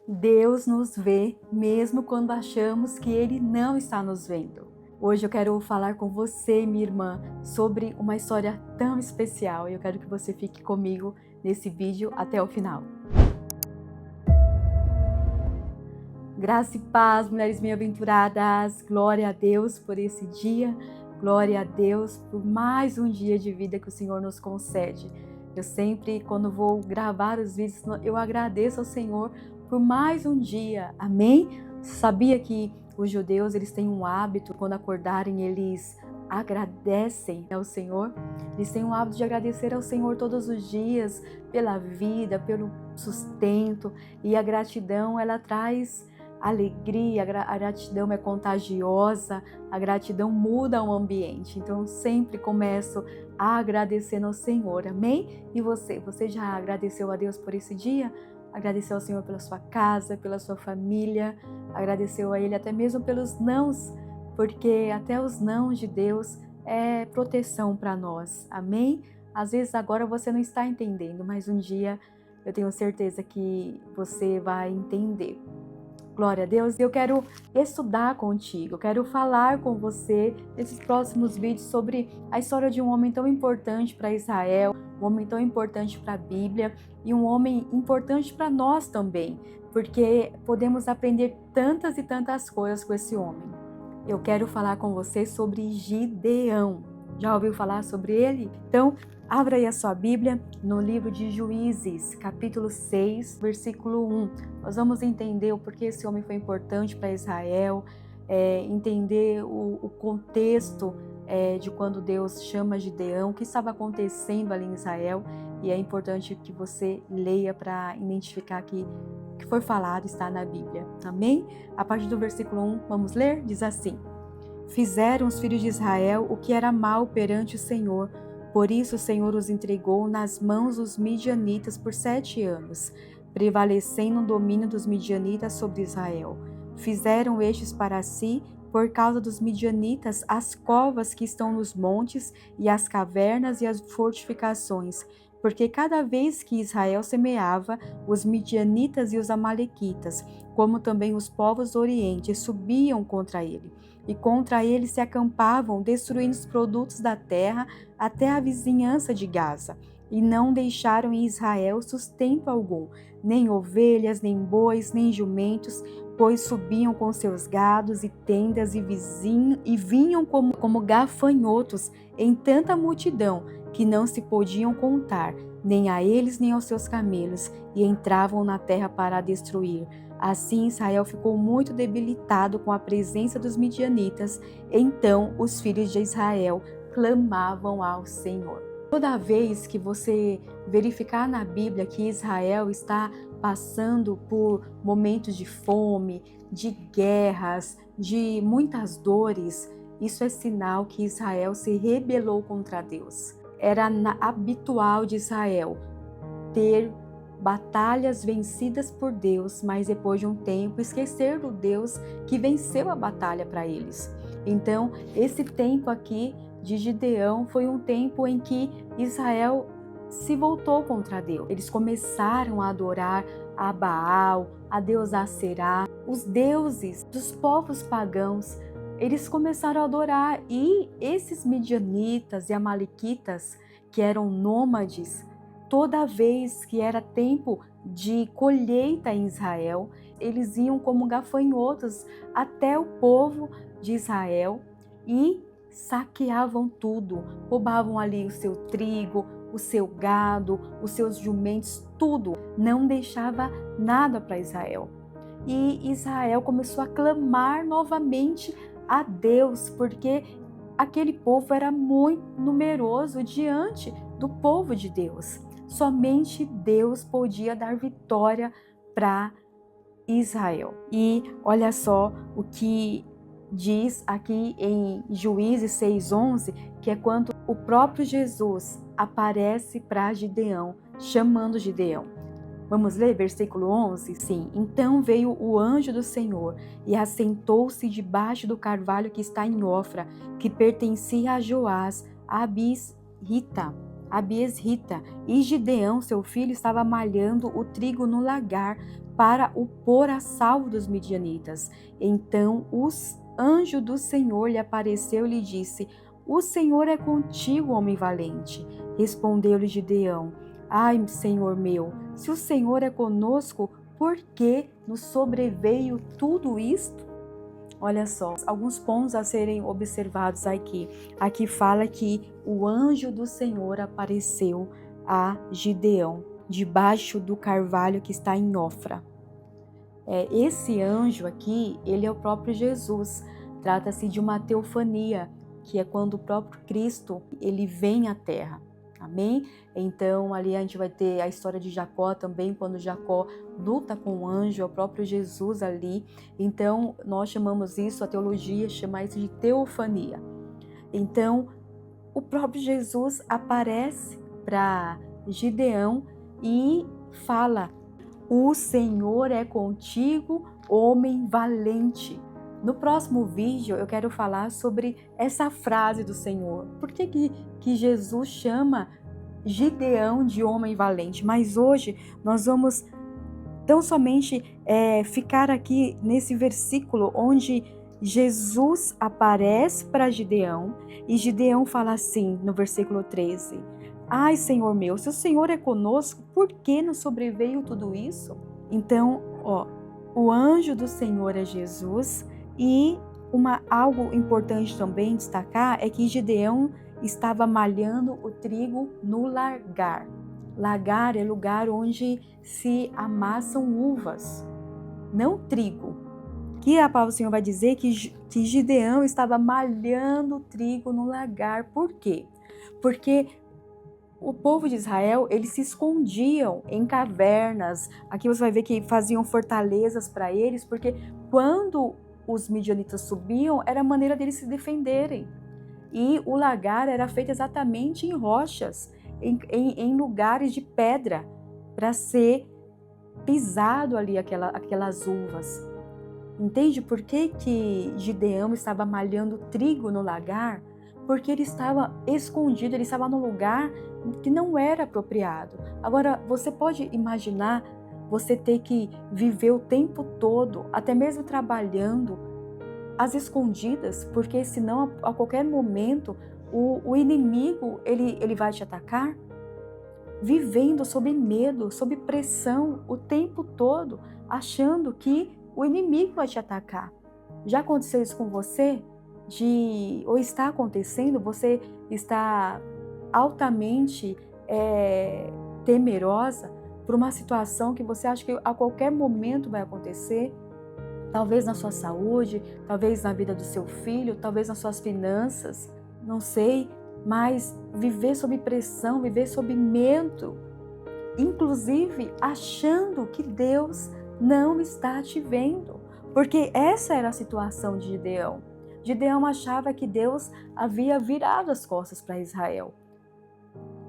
Deus nos vê mesmo quando achamos que Ele não está nos vendo. Hoje eu quero falar com você, minha irmã, sobre uma história tão especial e eu quero que você fique comigo nesse vídeo até o final. Graça e paz, mulheres bem-aventuradas, glória a Deus por esse dia, glória a Deus por mais um dia de vida que o Senhor nos concede. Eu sempre, quando vou gravar os vídeos, eu agradeço ao Senhor por mais um dia, amém? Você sabia que os judeus, eles têm um hábito, quando acordarem, eles agradecem ao Senhor? Eles têm um hábito de agradecer ao Senhor todos os dias pela vida, pelo sustento, e a gratidão, ela traz alegria, a gratidão é contagiosa, a gratidão muda o ambiente. Então, eu sempre começo agradecendo ao Senhor, amém? E você já agradeceu a Deus por esse dia? Agradeceu ao Senhor pela sua casa, pela sua família, agradeceu a Ele até mesmo pelos nãos, porque até os nãos de Deus é proteção para nós, amém? Às vezes agora você não está entendendo, mas um dia eu tenho certeza que você vai entender. Glória a Deus, eu quero estudar contigo, eu quero falar com você nesses próximos vídeos sobre a história de um homem tão importante para Israel, um homem tão importante para a Bíblia e um homem importante para nós também, porque podemos aprender tantas e tantas coisas com esse homem. Eu quero falar com você sobre Gideão. Já ouviu falar sobre ele? Então, abra aí a sua Bíblia no livro de Juízes, capítulo 6, versículo 1. Nós vamos entender o porquê esse homem foi importante para Israel, entender o contexto de quando Deus chama Gideão, o que estava acontecendo ali em Israel, e é importante que você leia para identificar que o que foi falado está na Bíblia. Amém? A partir do versículo 1, vamos ler? Diz assim: Fizeram os filhos de Israel o que era mal perante o Senhor, por isso o Senhor os entregou nas mãos dos midianitas por 7 anos, prevalecendo o domínio dos midianitas sobre Israel. Fizeram estes para si, por causa dos midianitas, as covas que estão nos montes, e as cavernas e as fortificações, porque cada vez que Israel semeava, os midianitas e os amalequitas, como também os povos do Oriente, subiam contra ele. E contra ele se acampavam, destruindo os produtos da terra até a vizinhança de Gaza. E não deixaram em Israel sustento algum, nem ovelhas, nem bois, nem jumentos, pois subiam com seus gados e tendas e vinham como gafanhotos em tanta multidão, que não se podiam contar, nem a eles nem aos seus camelos, e entravam na terra para a destruir. Assim Israel ficou muito debilitado com a presença dos midianitas. Então os filhos de Israel clamavam ao Senhor. Toda vez que você verificar na Bíblia que Israel está passando por momentos de fome, de guerras, de muitas dores, isso é sinal que Israel se rebelou contra Deus. Era habitual de Israel ter batalhas vencidas por Deus, mas depois de um tempo esquecer do Deus que venceu a batalha para eles. Então, esse tempo aqui de Gideão foi um tempo em que Israel se voltou contra Deus. Eles começaram a adorar a Baal, a deus Aserá, os deuses dos povos pagãos. Eles começaram a adorar, e esses midianitas e amalequitas, que eram nômades, toda vez que era tempo de colheita em Israel, eles iam como gafanhotos até o povo de Israel e saqueavam tudo, roubavam ali o seu trigo, o seu gado, os seus jumentos, tudo, não deixava nada para Israel. E Israel começou a clamar novamente a Deus, porque aquele povo era muito numeroso diante do povo de Deus. Somente Deus podia dar vitória para Israel. E olha só o que diz aqui em Juízes 6:11, que é quando o próprio Jesus aparece para Gideão, chamando Gideão. Vamos ler versículo 11? Sim. Então veio o anjo do Senhor e assentou-se debaixo do carvalho que está em Ofra, que pertencia a Joás, a Abis-Rita. Abiesrita, e Gideão, seu filho, estava malhando o trigo no lagar para o pôr a salvo dos midianitas. Então o anjo do Senhor lhe apareceu e lhe disse: O Senhor é contigo, homem valente. Respondeu-lhe Gideão: Ai, Senhor meu, se o Senhor é conosco, por que nos sobreveio tudo isto? Olha só, alguns pontos a serem observados aqui. Aqui fala que o anjo do Senhor apareceu a Gideão, debaixo do carvalho que está em Ofra. Esse anjo aqui, ele é o próprio Jesus. Trata-se de uma teofania, que é quando o próprio Cristo, ele vem à Terra. Amém? Então, ali a gente vai ter a história de Jacó também, quando Jacó luta com o anjo, é o próprio Jesus ali. Então, nós chamamos isso, a teologia chama isso de teofania. Então, o próprio Jesus aparece para Gideão e fala: O Senhor é contigo, homem valente. No próximo vídeo eu quero falar sobre essa frase do Senhor. Por que Jesus chama Gideão de homem valente? Mas hoje nós vamos tão somente ficar aqui nesse versículo onde Jesus aparece para Gideão e Gideão fala assim no versículo 13: Ai, Senhor meu, se o Senhor é conosco, por que nos sobreveio tudo isso? Então, o anjo do Senhor é Jesus. E algo importante também destacar é que Gideão estava malhando o trigo no lagar. Lagar é lugar onde se amassam uvas, não trigo. Aqui a palavra do Senhor vai dizer que Gideão estava malhando o trigo no lagar. Por quê? Porque o povo de Israel, eles se escondiam em cavernas. Aqui você vai ver que faziam fortalezas para eles, porque quando os midianitas subiam, era a maneira deles se defenderem. E o lagar era feito exatamente em rochas, em lugares de pedra, para ser pisado ali aquelas uvas. Entende por que Gideão estava malhando trigo no lagar? Porque ele estava escondido, ele estava num lugar que não era apropriado. Agora, você pode imaginar você ter que viver o tempo todo, até mesmo trabalhando, às escondidas, porque senão a qualquer momento o inimigo ele vai te atacar? Vivendo sob medo, sob pressão o tempo todo, achando que o inimigo vai te atacar. Já aconteceu isso com você? Ou está acontecendo? Você está altamente temerosa por uma situação que você acha que a qualquer momento vai acontecer? Talvez na sua saúde, talvez na vida do seu filho, talvez nas suas finanças, não sei, mas viver sob pressão, viver sob medo, inclusive achando que Deus não está te vendo, porque essa era a situação de Gideão. Gideão achava que Deus havia virado as costas para Israel.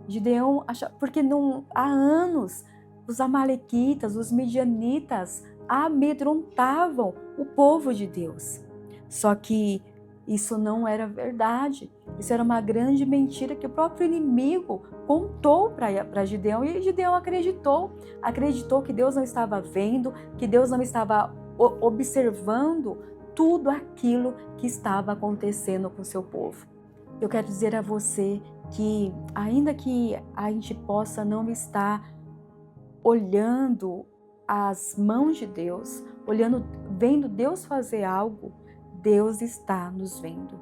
Gideão achava, porque há anos os amalequitas, os midianitas amedrontavam o povo de Deus. Só que isso não era verdade. Isso era uma grande mentira que o próprio inimigo contou para Gideão, e Gideão acreditou que Deus não estava vendo, que Deus não estava observando tudo aquilo que estava acontecendo com o seu povo. Eu quero dizer a você que, ainda que a gente possa não estar olhando as mãos de Deus, vendo Deus fazer algo, Deus está nos vendo.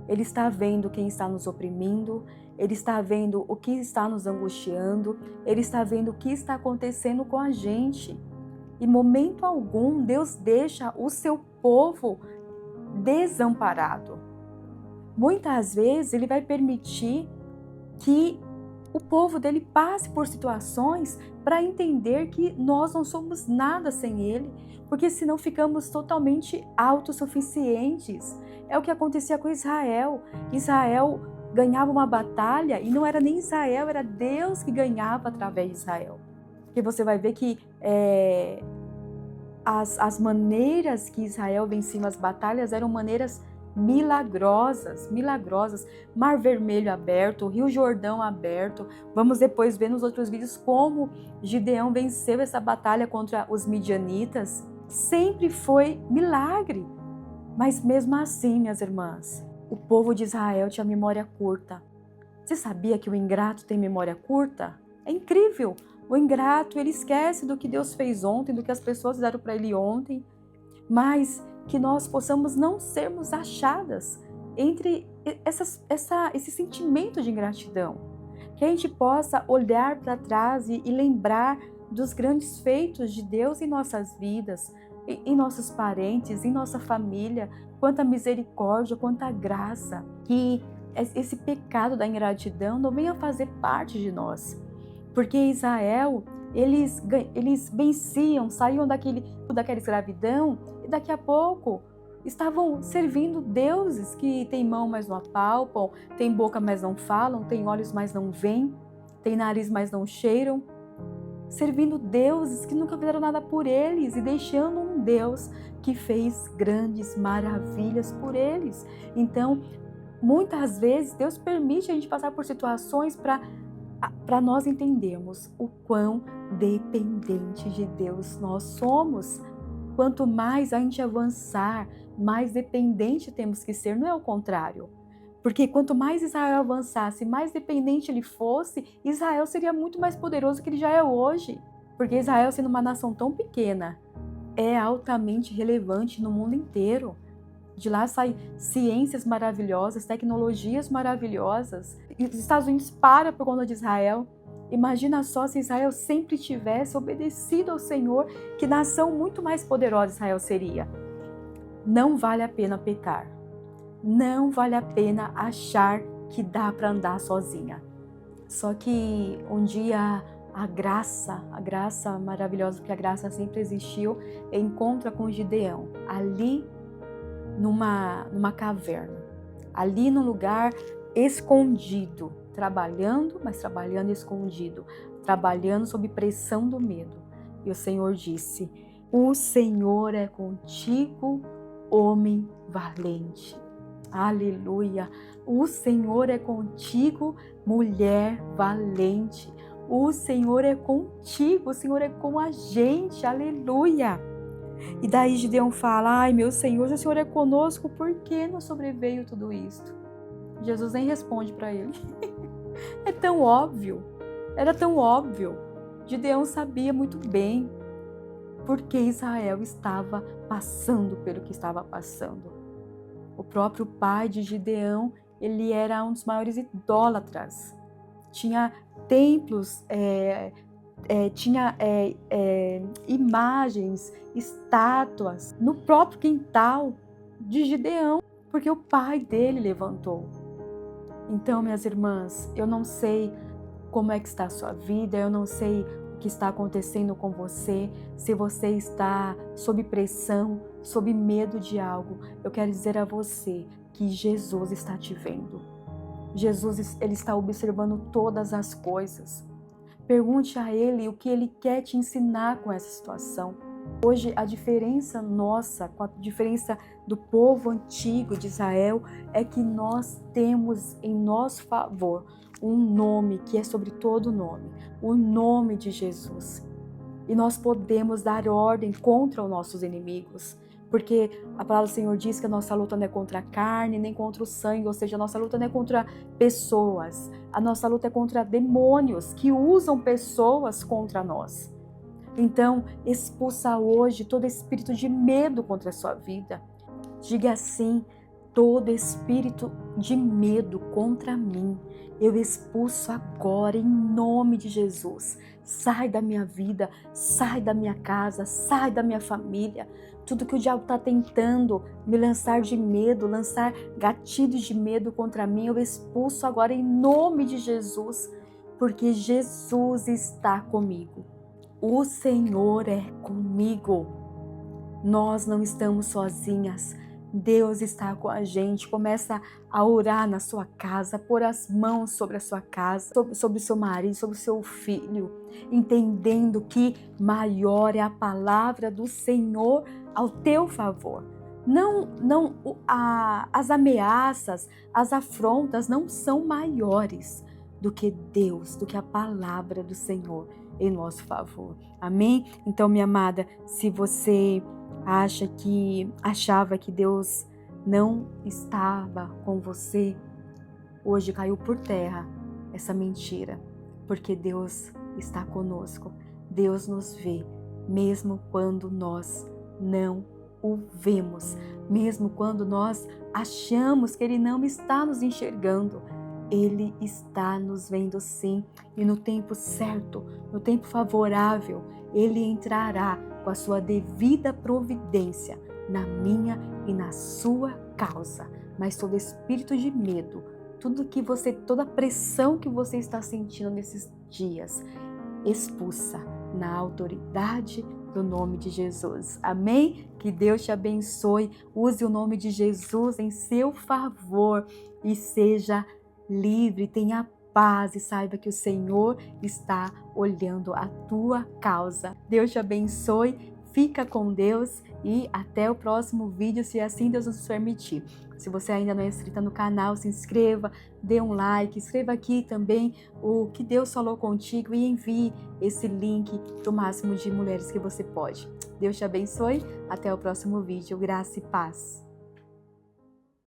Ele está vendo quem está nos oprimindo, Ele está vendo o que está nos angustiando, Ele está vendo o que está acontecendo com a gente. Em momento algum, Deus deixa o seu povo desamparado. Muitas vezes, Ele vai permitir que o povo dele passe por situações para entender que nós não somos nada sem Ele, porque senão ficamos totalmente autossuficientes. É o que acontecia com Israel. Israel ganhava uma batalha e não era nem Israel, era Deus que ganhava através de Israel. Porque você vai ver que as maneiras que Israel vencia as batalhas eram maneiras milagrosas, milagrosas. Mar Vermelho aberto, Rio Jordão aberto. Vamos depois ver nos outros vídeos como Gideão venceu essa batalha contra os midianitas. Sempre foi milagre. Mas mesmo assim, minhas irmãs, o povo de Israel tinha memória curta. Você sabia que o ingrato tem memória curta? É incrível! O ingrato, ele esquece do que Deus fez ontem, do que as pessoas fizeram para ele ontem, mas que nós possamos não sermos achadas entre esse sentimento de ingratidão. Que a gente possa olhar para trás e lembrar dos grandes feitos de Deus em nossas vidas, em nossos parentes, em nossa família, quanta misericórdia, quanta graça, que esse pecado da ingratidão não venha fazer parte de nós. Porque Israel, eles venciam, saíam daquela escravidão e daqui a pouco estavam servindo deuses que têm mão, mas não apalpam, têm boca, mas não falam, têm olhos, mas não veem, têm nariz, mas não cheiram. Servindo deuses que nunca fizeram nada por eles e deixando um Deus que fez grandes maravilhas por eles. Então, muitas vezes, Deus permite a gente passar por situações para nós entendermos o quão dependente de Deus nós somos. Quanto mais a gente avançar, mais dependente temos que ser, não é o contrário. Porque quanto mais Israel avançasse, mais dependente ele fosse, Israel seria muito mais poderoso que ele já é hoje. Porque Israel, sendo uma nação tão pequena, é altamente relevante no mundo inteiro. De lá saem ciências maravilhosas, tecnologias maravilhosas. E os Estados Unidos param por conta de Israel. Imagina só se Israel sempre tivesse obedecido ao Senhor, que nação muito mais poderosa Israel seria. Não vale a pena pecar. Não vale a pena achar que dá para andar sozinha. Só que um dia a graça maravilhosa, porque a graça sempre existiu, encontra com Gideão, ali numa caverna, ali num lugar escondido, trabalhando, mas trabalhando escondido, trabalhando sob pressão do medo. E o Senhor disse: o Senhor é contigo, homem valente. Aleluia! O Senhor é contigo, mulher valente. O Senhor é contigo, o Senhor é com a gente. Aleluia! E daí Gideão fala: ai, meu Senhor, se o Senhor é conosco, por que nos sobreveio tudo isto? Jesus nem responde para ele. É tão óbvio, era tão óbvio. Gideão sabia muito bem porque Israel estava passando pelo que estava passando. O próprio pai de Gideão, ele era um dos maiores idólatras. Tinha templos, tinha imagens, estátuas no próprio quintal de Gideão, porque o pai dele levantou. Então, minhas irmãs, eu não sei como é que está a sua vida, eu não sei o que está acontecendo com você, se você está sob pressão, sob medo de algo. Eu quero dizer a você que Jesus está te vendo. Jesus, ele está observando todas as coisas. Pergunte a Ele o que Ele quer te ensinar com essa situação. Hoje, a diferença nossa, a diferença do povo antigo de Israel, é que nós temos em nosso favor um nome que é sobre todo nome, o nome de Jesus. E nós podemos dar ordem contra os nossos inimigos, porque a palavra do Senhor diz que a nossa luta não é contra a carne, nem contra o sangue, ou seja, a nossa luta não é contra pessoas, a nossa luta é contra demônios que usam pessoas contra nós. Então, expulsa hoje todo espírito de medo contra a sua vida. Diga assim: todo espírito de medo contra mim, eu expulso agora em nome de Jesus. Sai da minha vida, sai da minha casa, sai da minha família. Tudo que o diabo está tentando me lançar de medo, lançar gatilhos de medo contra mim, eu expulso agora em nome de Jesus, porque Jesus está comigo. O Senhor é comigo. Nós não estamos sozinhas. Deus está com a gente. Começa a orar na sua casa, pôr as mãos sobre a sua casa, sobre o seu marido, sobre o seu filho, entendendo que maior é a palavra do Senhor ao teu favor. As ameaças, as afrontas não são maiores do que Deus, do que a palavra do Senhor em nosso favor. Amém? Então, minha amada, se você achava que Deus não estava com você, hoje caiu por terra essa mentira, porque Deus está conosco. Deus nos vê, mesmo quando nós não o vemos, mesmo quando nós achamos que Ele não está nos enxergando. Ele está nos vendo sim, e no tempo certo, no tempo favorável, Ele entrará com a sua devida providência na minha e na sua causa. Mas todo espírito de medo, toda a pressão que você está sentindo nesses dias, expulsa na autoridade do nome de Jesus. Amém? Que Deus te abençoe. Use o nome de Jesus em seu favor e seja livre, tenha paz e saiba que o Senhor está olhando a tua causa. Deus te abençoe. Fica com Deus e até o próximo vídeo, se assim Deus nos permitir. Se você ainda não é inscrita no canal, se inscreva, dê um like, escreva aqui também o que Deus falou contigo e envie esse link para o máximo de mulheres que você pode. Deus te abençoe, até o próximo vídeo, graça e paz.